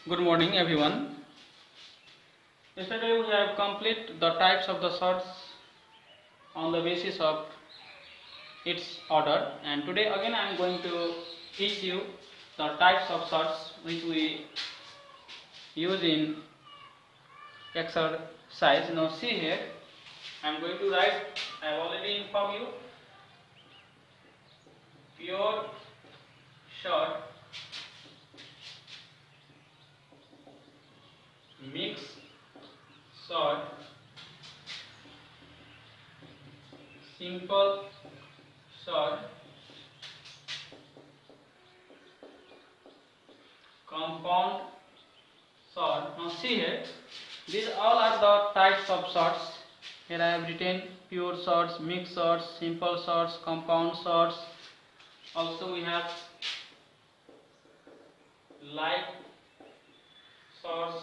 Good morning, everyone. Yesterday we have completed the types of the sorts on the basis of its order, and today again I am going to teach you the types of sorts which we use in exercise. Now see here, I am going to write. I have already informed you pure sort, mix sort, simple sort, compound sort. Now see here, these all are the types of sorts. Here I have written pure sorts, mixed sorts, simple sorts, compound sorts. Also we have like sorts,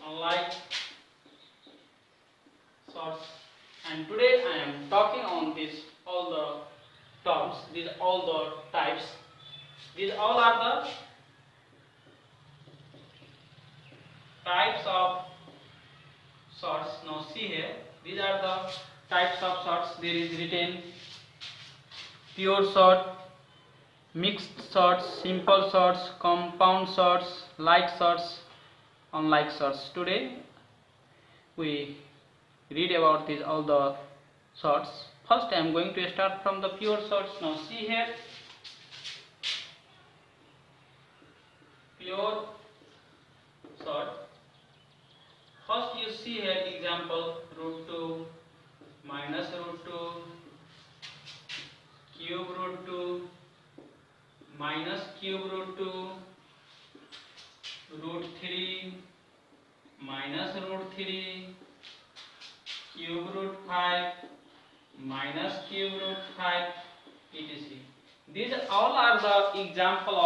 unlike sorts. And today I am talking on this all the terms, these all the types. These all are the types of sorts. Now see here, these are the types of sorts. There is written pure sort, mixed sorts, simple sorts, compound sorts, like sorts, unlike sorts. Today we read about these all the sorts. First I am going to start from the pure sorts. Now see here, pure sort. First you see here example root 2, minus root 2, cube root 2, minus cube root 2, root 3, minus root 3, cube root 5, minus cube root 5, etc. These all are the example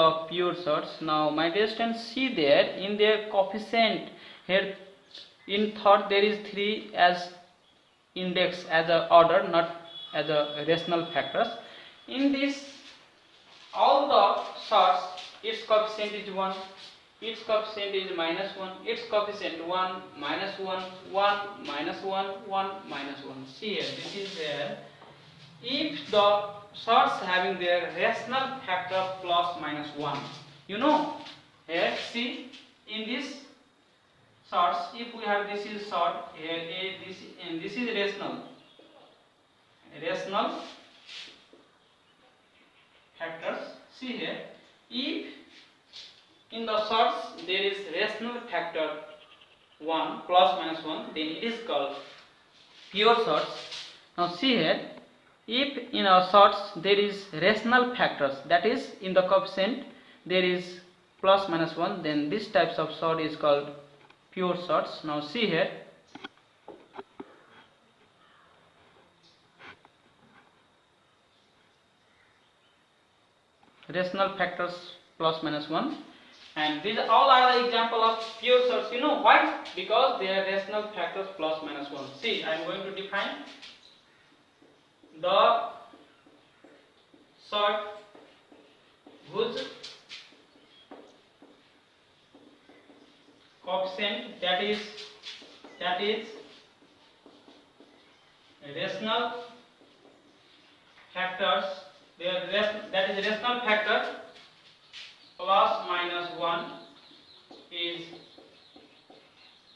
of pure sorts. Now my dear students, see there in their coefficient here in third there is 3 as index, as a order, not as a rational factors. In this all the sorts, its coefficient is 1, its coefficient is minus 1, its coefficient 1, minus 1, 1, minus 1, 1, minus 1. See here, this is there. If the sorts having their rational factor plus minus 1, you know, here see in this sorts, if we have this is sort here a this and this is rational factors. See here, if in the sorts there is rational factor 1 plus minus 1, then it is called pure sorts. Now see here, if in our sorts there is rational factors, that is in the coefficient there is plus minus 1, then this types of sort is called pure sorts. Now see here, rational factors plus minus 1, and these all are the example of pure sorts. You know why? Because they are rational factors plus minus 1. See, I am going to define the sort whose coefficient that is rational factors, that is rational factor plus minus 1 is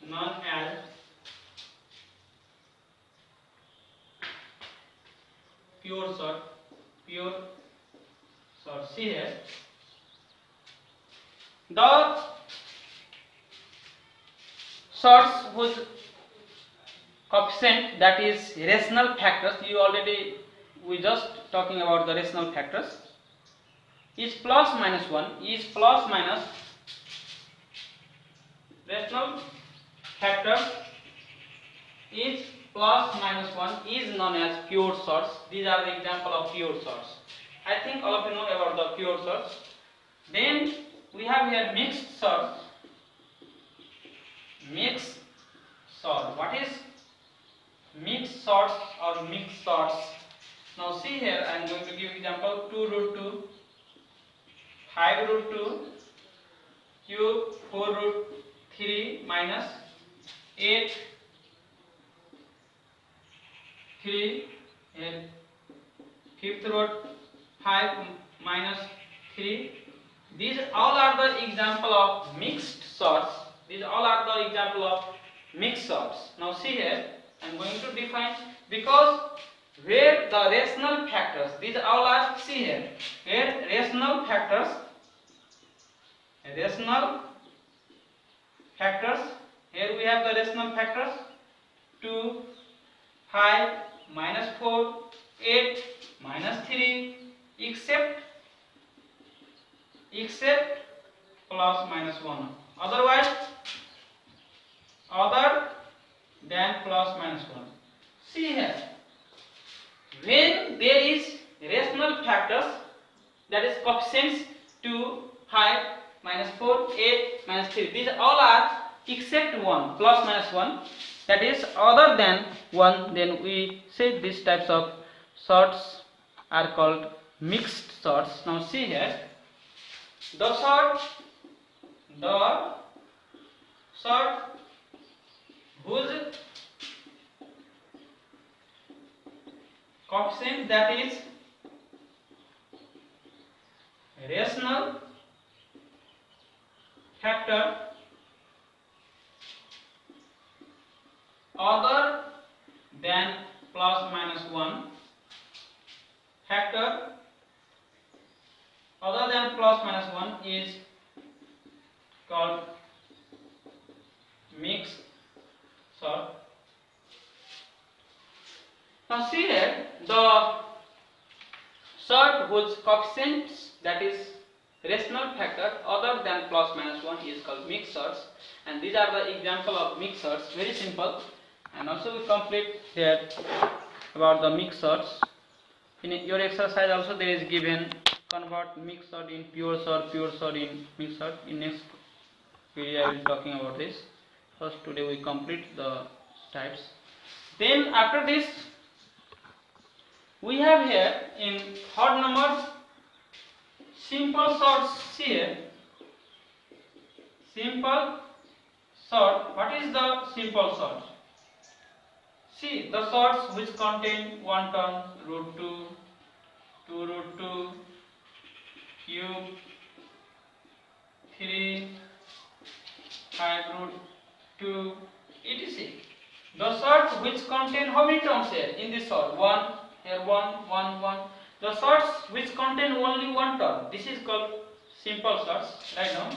known as pure sort. See here, the sorts whose coefficient that is rational factors, we just talking about the rational factors, is plus minus 1, is plus minus rational factor is plus minus 1 is known as pure sorts. These are the example of pure sorts. I think all of you know about the pure sorts. Then we have here mixed sorts. Mixed sort. What is mixed sorts or mixed sorts? Now see here, I am going to give example 2 root 2, 5 root 2, cube 4 root 3 minus 8 3 and fifth root 5 minus 3. These all are the example of mixed sorts. These all are the example of mixed sorts. Now see here, I am going to define, because where the rational factors, these all are, see here, where rational factors, here we have the rational factors 2, 5, minus 4, 8, minus 3, except plus minus 1. Otherwise, other than plus minus 1. See here, when there is rational factors, that is coefficients 2, 5, minus 4, 8, minus 3, these all are except 1, plus minus 1, that is other than 1, then we say these types of sorts are called mixed sorts. Now see here, the sort whose coefficient, that is rational factor other than plus minus 1, factor other than plus minus 1 is called mixed sort. Now see here, the sort whose coefficients, that is rational factor other than plus minus 1, is called mixed sorts, and these are the example of mixed sorts. Very simple. And also we complete here about the mixed sorts. In your exercise also there is given convert mixed sort in pure sort in mixed sort. In next video I will talking about this. First today we complete the types. Then after this we have here in third number simple sorts. Here simple sort. What is the simple sort? See, the sorts which contain one term, root 2, 2 root 2, cube 3, 5 root 2, etc. The sorts which contain how many terms here in this sort? 1, here 1, 1, 1. The sorts which contain only one term, this is called simple sorts. Right now,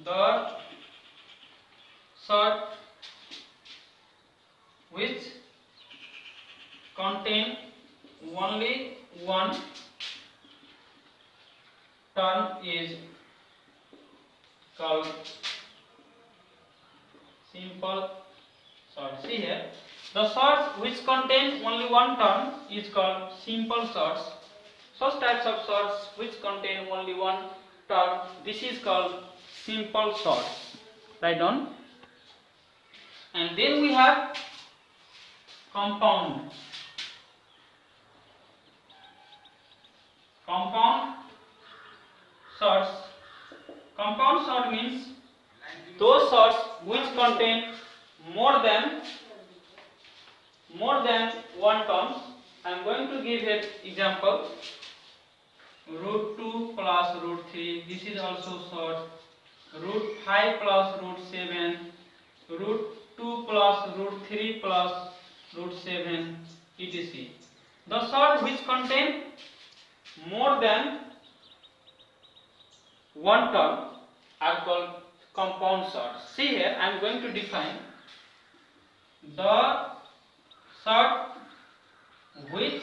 the sort which contain only one term is called simple sort. See here, the sorts which contain only one term is called simple sorts. Such types of sorts which contain only one term, this is called simple sorts. Write down. And then we have compound sorts. Compound sort means those sorts which contain more than one term. I am going to give an example. Root 2 plus root 3, this is also sort. Root 5 plus root 7, root 2 plus root 3 plus root 7, etc. The sort which contain more than one term are called compound sorts. See here, I am going to define the sort which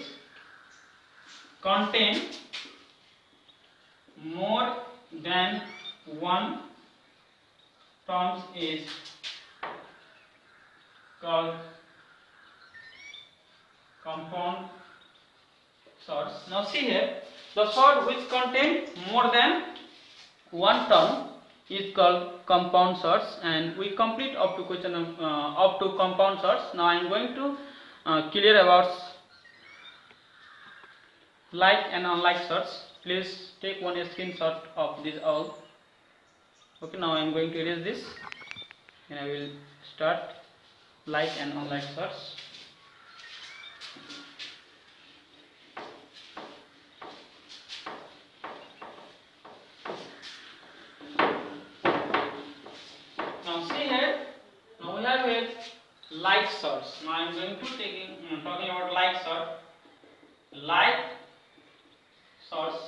contain more than one terms is called compound sorts. Now see here, the sort which contain more than one term is called compound sorts, and we complete up to question up to compound sorts. Now I am going to clear about like and unlike sorts. Please take one screenshot of this all. Okay, now I am going to erase this and I will start like and unlike sorts. Now see here, now we have here like sorts. Now I am going to talking about like sort. Like sorts.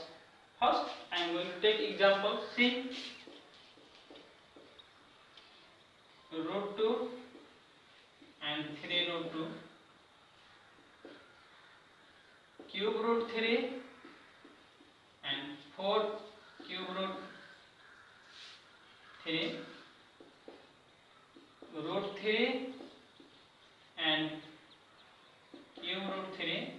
First I am going to take example. See, root 2 and 3 root 2, cube root 3 and 4 cube root 3, root 3 and cube root 3,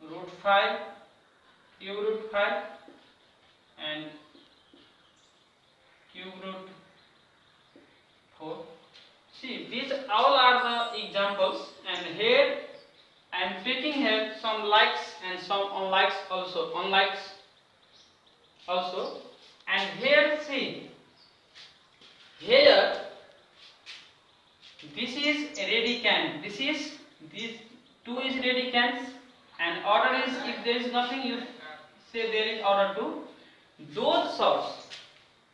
root 5 cube root 5 and cube root 4. See, these all are the examples, and here I am taking here some likes and some unlikes also, and here see, here this is radicand, these two is radicand, and order is, if there is nothing you say there is order 2. Those sorts,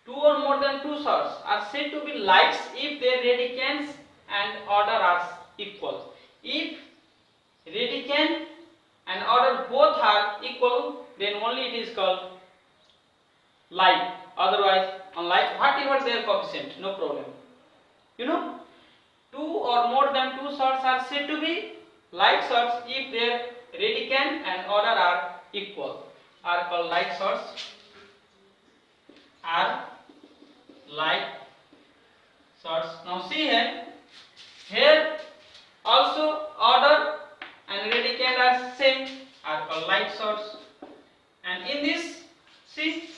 2 or more than 2 sorts, are said to be likes if their radicands and order are equal. If radicand and order both are equal, then only it is called like. Otherwise, unlike, whatever their coefficient, no problem. You know, 2 or more than 2 sorts are said to be like sorts if their radicand and order are equal, are called like sorts, are like sorts. Now see here also order and radicand are same, are called like sorts. And in this, see,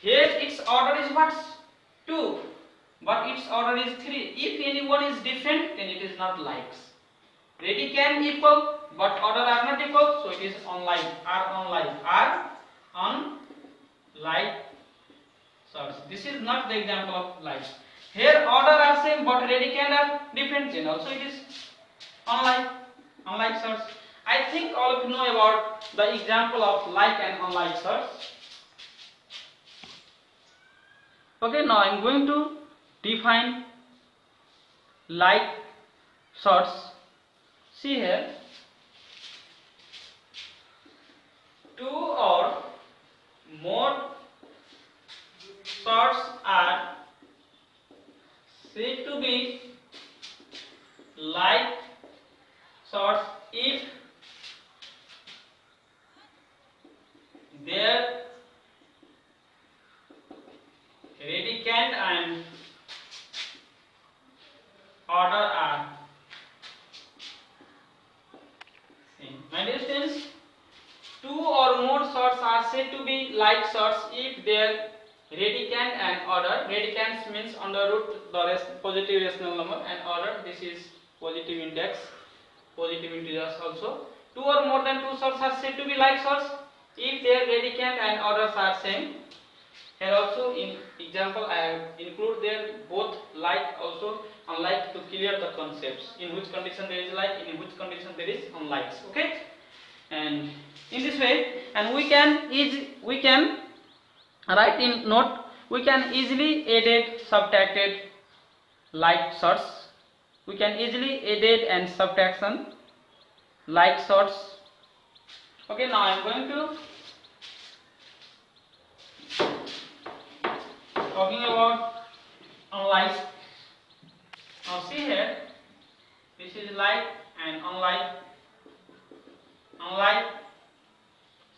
here its order is what? 2, but its order is 3. If any one is different, then it is not likes. Radicand equal, but order are not equal, so it is unlike, are unlike sorts. This is not the example of like. Here order are same, but radicand are different, then also it is unlike sorts. I think all of you know about the example of like and unlike sorts. Okay, now I am going to define like sorts. See here, 2 or more sorts are said to be like sorts if their radicand and order are same. My dear students, 2 or more sorts are said to be like sorts if their radicand and order, radicand means under root the positive rational number, and order, this is positive index, positive integers also. 2 or more than 2 sorts are said to be like sorts if their radicand and orders are same. Here also in example I have include there both like also unlike to clear the concepts, in which condition there is like, in which condition there is unlikes. Okay, and in this way, and we can write in note, we can easily added subtracted like sorts, we can easily added and subtraction like sorts. Okay, now I am going to talking about unlike. Now see here, this is like and unlike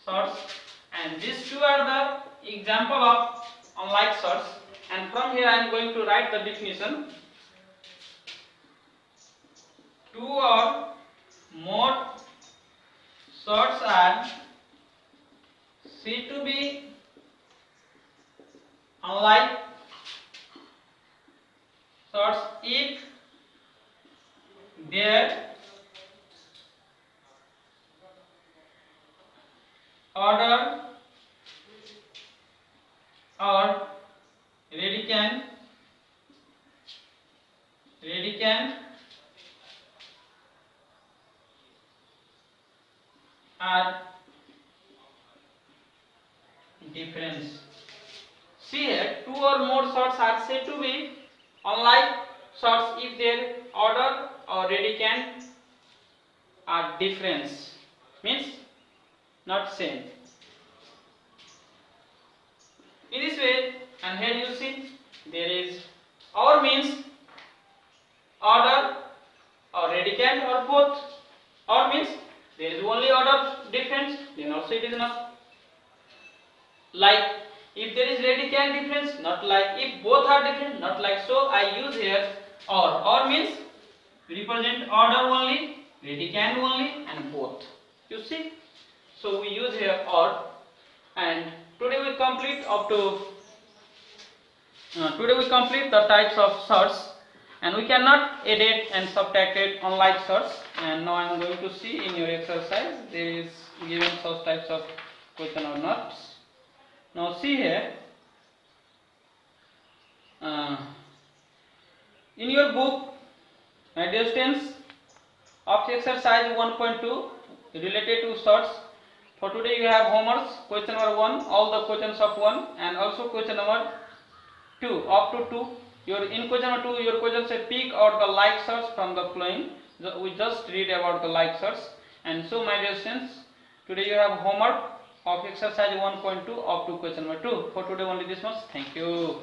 sorts, and these two are the example of unlike sorts, and from here I am going to write the definition. 2 or more sorts are said to be unlike sorts if their order or radicand are difference. See here, two or more shots are said to be unlike shots if their order or radicand are difference, means not same. In this way, and here you see there is or means order or radicand or both. Or means there is only order difference, then also it is not. Like if there is radicand difference, not like. If both are different, not like. So I use here or. Or means represent order only, radicand only, and both. You see? So we use here or. And today we complete the types of sorts, and we cannot edit and subtract it unlike sorts. And now I am going to see in your exercise there is given such types of question or not. Now see here, in your book, my dear students, of exercise 1.2 related to sorts. For today you have homeworks, question number 1, all the questions of 1, and also question number 2 up to 2. In question number 2, your question said pick out the like sorts from the following. We just read about the like sorts. And so my dear students, today you have homework of exercise 1.2 up to question number 2. For today only this much. Thank you.